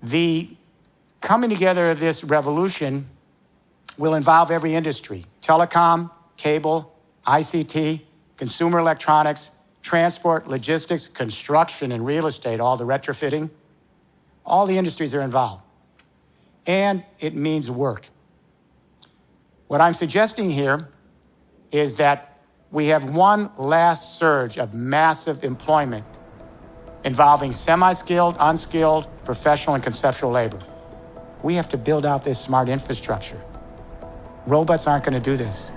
The coming together of this revolution will involve every industry: telecom, cable, ICT, consumer electronics, transport, logistics, construction and real estate, all the retrofitting. All the industries are involved. And it means work. What I'm suggesting here is that we have one last surge of massive employment involving semi-skilled, unskilled, professional, and conceptual labor. We have to build out this smart infrastructure. Robots aren't going to do this.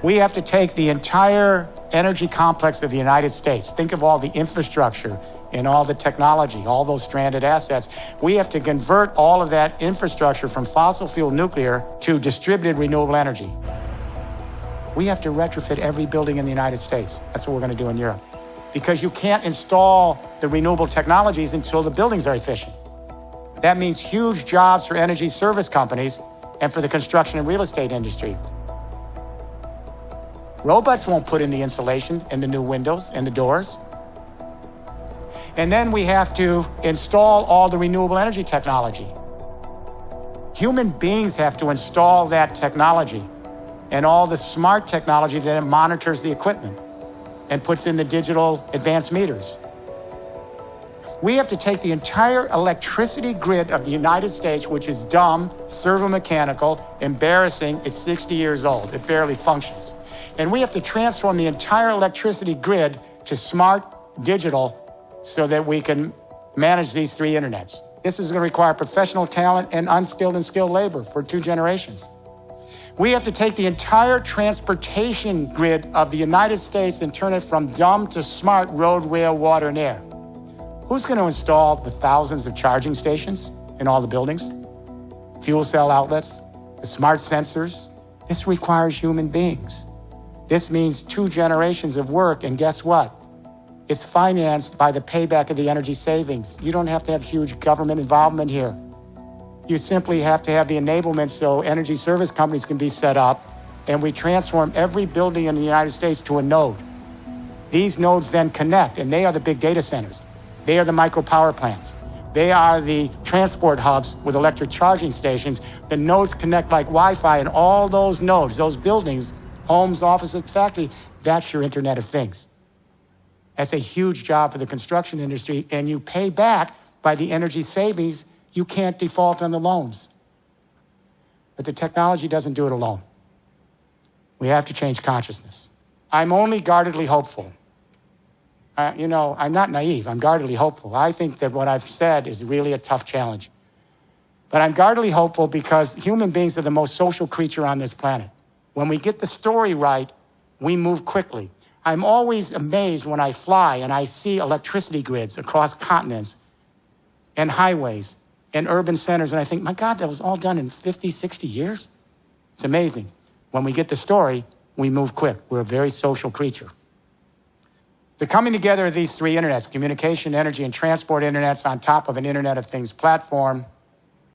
We have to take the entire energy complex of the United States. Think of all the infrastructure and all the technology, all those stranded assets. We have to convert all of that infrastructure from fossil fuel nuclear to distributed renewable energy. We have to retrofit every building in the United States. That's what we're going to do in Europe. Because you can't install the renewable technologies until the buildings are efficient. That means huge jobs for energy service companies and for the construction and real estate industry. Robots won't put in the insulation and the new windows and the doors. And then we have to install all the renewable energy technology. Human beings have to install that technology and all the smart technology that monitors the equipment and puts in the digital advanced meters. We have to take the entire electricity grid of the United States, which is dumb, servo-mechanical, embarrassing. It's 60 years old. It barely functions. And we have to transform the entire electricity grid to smart, digital, so that we can manage these three internets. This is going to require professional talent and unskilled and skilled labor for 2 generations. We have to take the entire transportation grid of the United States and turn it from dumb to smart: road, rail, water, and air. Who's going to install the thousands of charging stations in all the buildings? Fuel cell outlets, the smart sensors? This requires human beings. This means 2 generations of work, and guess what? It's financed by the payback of the energy savings. You don't have to have huge government involvement here. You simply have to have the enablement so energy service companies can be set up, and we transform every building in the United States to a node. These nodes then connect, and they are the big data centers. They are the micro power plants. They are the transport hubs with electric charging stations. The nodes connect like Wi-Fi, and all those nodes, those buildings, homes, offices, factory, that's your Internet of Things. That's a huge job for the construction industry, and you pay back by the energy savings. You can't default on the loans. But the technology doesn't do it alone. We have to change consciousness. I'm only guardedly hopeful. I'm not naive. I'm guardedly hopeful. I think that what I've said is really a tough challenge. But I'm guardedly hopeful because human beings are the most social creature on this planet. When we get the story right, we move quickly. I'm always amazed when I fly and I see electricity grids across continents and highways and urban centers, and I think, my God, that was all done in 50, 60 years? It's amazing. When we get the story, we move quick. We're a very social creature. The coming together of these 3 internets, communication, energy, and transport internets on top of an Internet of Things platform,